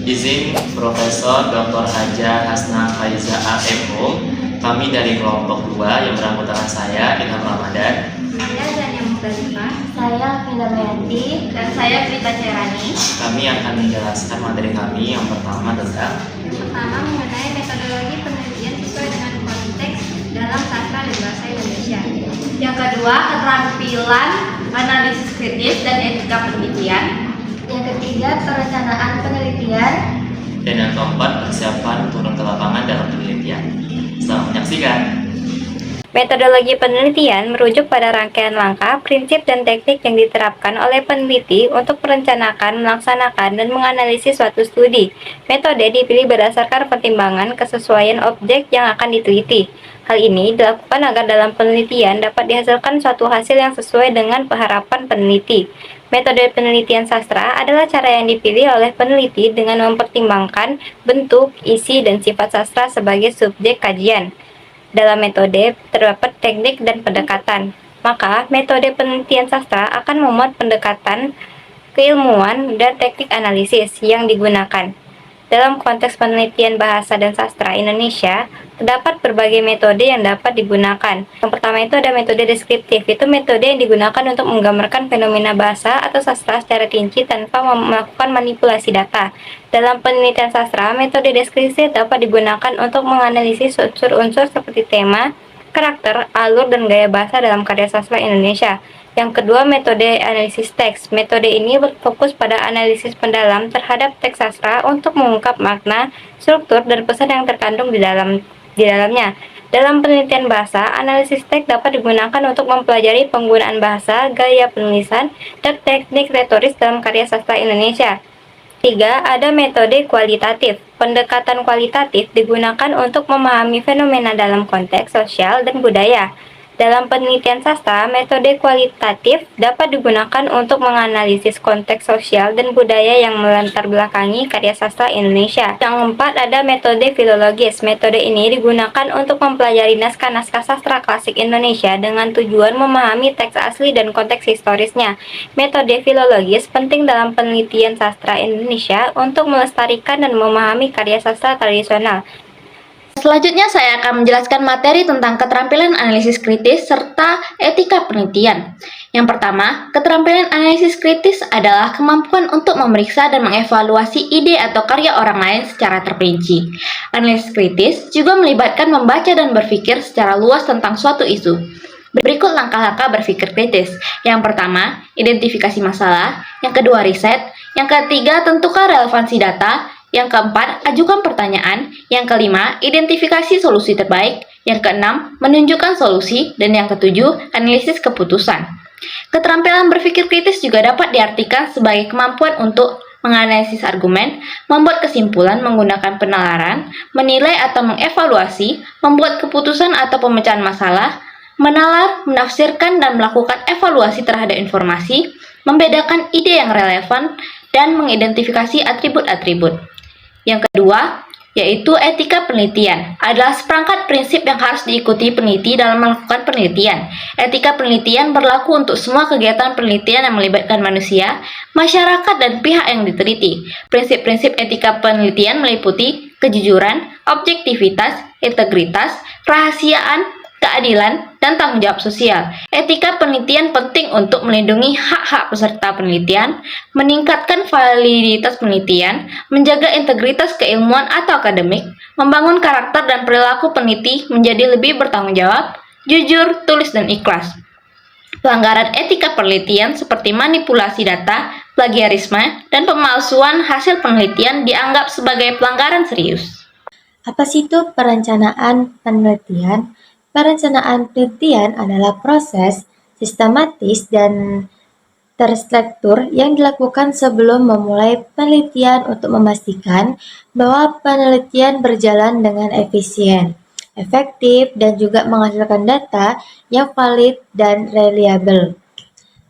Izin Profesor Dr. Haja Hasna Faiza A.M.O. Kami dari kelompok 2 yang beranggotakan saya, Ilham Ramadan. Saya Zania Muzdalifah. Saya Finda Mayanti. Dan saya Prita Cerani. Kami akan menjelaskan materi kami yang pertama tentang mengenai metodologi penelitian sesuai dengan konteks dalam sastra dan bahasa Indonesia. Yang kedua, keterampilan analisis kritis dan etika penelitian. Yang ketiga, perencanaan penelitian. dan yang keempat persiapan turun ke lapangan dalam penelitian. Selamat menyaksikan. Metodologi penelitian merujuk pada rangkaian langkah, prinsip, dan teknik yang diterapkan oleh peneliti untuk merencanakan, melaksanakan, dan menganalisis suatu studi. Metode dipilih berdasarkan pertimbangan kesesuaian objek yang akan diteliti. Hal ini dilakukan agar dalam penelitian dapat dihasilkan suatu hasil yang sesuai dengan harapan peneliti. Metode penelitian sastra adalah cara yang dipilih oleh peneliti dengan mempertimbangkan bentuk, isi, dan sifat sastra sebagai subjek kajian. Dalam metode terdapat teknik dan pendekatan. Maka, metode penelitian sastra akan memuat pendekatan, keilmuan, dan teknik analisis yang digunakan. Dalam konteks penelitian bahasa dan sastra Indonesia, terdapat berbagai metode yang dapat digunakan. Yang pertama itu ada metode deskriptif, itu metode yang digunakan untuk menggambarkan fenomena bahasa atau sastra secara rinci tanpa melakukan manipulasi data. Dalam penelitian sastra, metode deskriptif dapat digunakan untuk menganalisis unsur-unsur seperti tema, karakter, alur, dan gaya bahasa dalam karya sastra Indonesia. Yang kedua, metode analisis teks. Metode ini berfokus pada analisis mendalam terhadap teks sastra untuk mengungkap makna, struktur, dan pesan yang terkandung di dalamnya. Dalam penelitian bahasa, analisis teks dapat digunakan untuk mempelajari penggunaan bahasa, gaya penulisan, dan teknik retoris dalam karya sastra Indonesia. 3. Ada metode kualitatif. Pendekatan kualitatif digunakan untuk memahami fenomena dalam konteks sosial dan budaya. Dalam penelitian sastra, metode kualitatif dapat digunakan untuk menganalisis konteks sosial dan budaya yang melatar belakangi karya sastra Indonesia. Yang keempat, ada metode filologis. Metode ini digunakan untuk mempelajari naskah-naskah sastra klasik Indonesia dengan tujuan memahami teks asli dan konteks historisnya. Metode filologis penting dalam penelitian sastra Indonesia untuk melestarikan dan memahami karya sastra tradisional. Selanjutnya saya akan menjelaskan materi tentang keterampilan analisis kritis serta etika penelitian. Yang pertama, keterampilan analisis kritis adalah kemampuan untuk memeriksa dan mengevaluasi ide atau karya orang lain secara terperinci. Analisis kritis juga melibatkan membaca dan berpikir secara luas tentang suatu isu. Berikut langkah-langkah berpikir kritis. Yang pertama, identifikasi masalah. Yang kedua, riset. Yang ketiga, tentukan relevansi data. Yang keempat, ajukan pertanyaan. Yang kelima, identifikasi solusi terbaik. Yang keenam, menunjukkan solusi. Dan yang ketujuh, analisis keputusan. Keterampilan berpikir kritis juga dapat diartikan sebagai kemampuan untuk menganalisis argumen, membuat kesimpulan menggunakan penalaran, menilai atau mengevaluasi, membuat keputusan atau pemecahan masalah, menalar, menafsirkan dan melakukan evaluasi terhadap informasi, membedakan ide yang relevan, dan mengidentifikasi atribut-atribut. Yang kedua, yaitu etika penelitian, adalah seperangkat prinsip yang harus diikuti peneliti dalam melakukan penelitian. Etika penelitian berlaku untuk semua kegiatan penelitian yang melibatkan manusia, masyarakat, dan pihak yang diteliti. Prinsip-prinsip etika penelitian meliputi kejujuran, objektivitas, integritas, kerahasiaan, keadilan, dan tanggung jawab sosial. Etika penelitian penting untuk melindungi hak-hak peserta penelitian, meningkatkan validitas penelitian, menjaga integritas keilmuan atau akademik, membangun karakter dan perilaku peneliti menjadi lebih bertanggung jawab, jujur, tulus, dan ikhlas. Pelanggaran etika penelitian seperti manipulasi data, plagiarisme, dan pemalsuan hasil penelitian dianggap sebagai pelanggaran serius. Apa sih itu perencanaan penelitian? Perencanaan penelitian adalah proses sistematis dan terstruktur yang dilakukan sebelum memulai penelitian untuk memastikan bahwa penelitian berjalan dengan efisien, efektif, dan juga menghasilkan data yang valid dan reliable.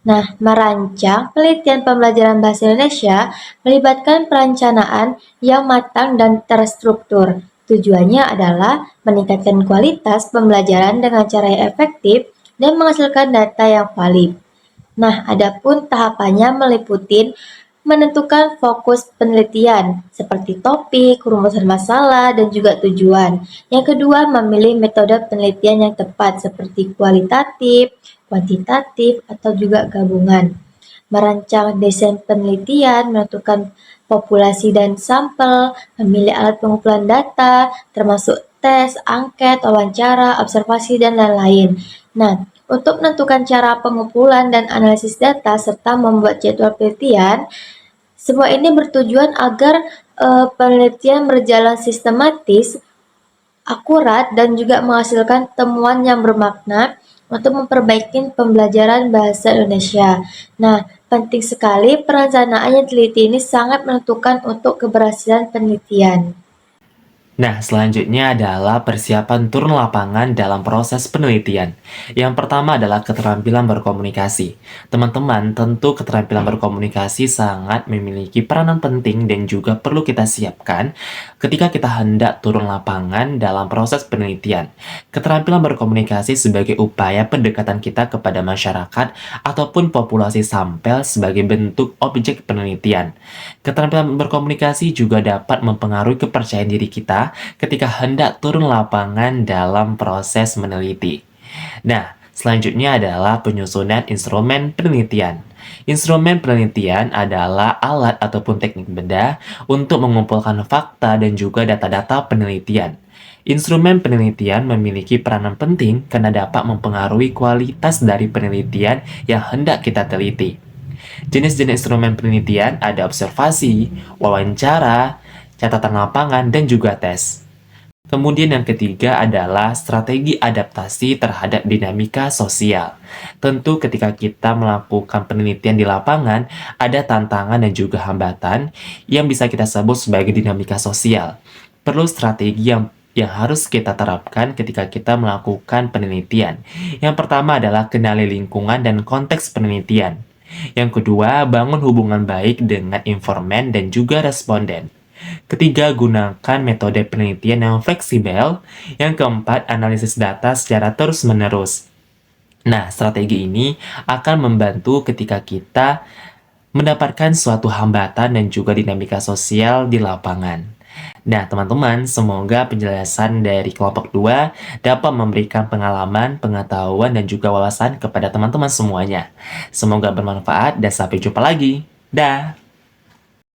Nah, merancang penelitian pembelajaran bahasa Indonesia melibatkan perencanaan yang matang dan terstruktur. Tujuannya adalah meningkatkan kualitas pembelajaran dengan cara yang efektif dan menghasilkan data yang valid. Nah, adapun tahapannya meliputi menentukan fokus penelitian, seperti topik, rumusan masalah, dan juga tujuan. Yang kedua, memilih metode penelitian yang tepat, seperti kualitatif, kuantitatif, atau juga gabungan. Merancang desain penelitian, menentukan populasi dan sampel, memilih alat pengumpulan data, termasuk tes, angket, wawancara, observasi, dan lain-lain. Nah, untuk menentukan cara pengumpulan dan analisis data serta membuat jadwal penelitian, semua ini bertujuan agar penelitian berjalan sistematis, akurat, dan juga menghasilkan temuan yang bermakna untuk memperbaiki pembelajaran bahasa Indonesia. Nah, penting sekali perencanaan yang teliti ini sangat menentukan untuk keberhasilan penelitian. Nah, selanjutnya adalah persiapan turun lapangan dalam proses penelitian. Yang pertama adalah keterampilan berkomunikasi. Teman-teman, tentu keterampilan berkomunikasi sangat memiliki peranan penting dan juga perlu kita siapkan ketika kita hendak turun lapangan dalam proses penelitian. Keterampilan berkomunikasi sebagai upaya pendekatan kita kepada masyarakat ataupun populasi sampel sebagai bentuk objek penelitian. Keterampilan berkomunikasi juga dapat mempengaruhi kepercayaan diri kita ketika hendak turun lapangan dalam proses meneliti. Nah, selanjutnya adalah penyusunan instrumen penelitian. Instrumen penelitian adalah alat ataupun teknik benda untuk mengumpulkan fakta dan juga data-data penelitian. Instrumen penelitian memiliki peranan penting karena dapat mempengaruhi kualitas dari penelitian yang hendak kita teliti. Jenis-jenis instrumen penelitian ada observasi, wawancara, catatan lapangan, dan juga tes. Kemudian yang ketiga adalah strategi adaptasi terhadap dinamika sosial. Tentu ketika kita melakukan penelitian di lapangan, ada tantangan dan juga hambatan yang bisa kita sebut sebagai dinamika sosial. Perlu strategi yang harus kita terapkan ketika kita melakukan penelitian. Yang pertama adalah kenali lingkungan dan konteks penelitian. Yang kedua, bangun hubungan baik dengan informan dan juga responden. Ketiga, gunakan metode penelitian yang fleksibel. Yang keempat, analisis data secara terus-menerus. Nah, strategi ini akan membantu ketika kita mendapatkan suatu hambatan dan juga dinamika sosial di lapangan. Nah, teman-teman, semoga penjelasan dari kelompok 2 dapat memberikan pengalaman, pengetahuan, dan juga wawasan kepada teman-teman semuanya. Semoga bermanfaat dan sampai jumpa lagi. Dah!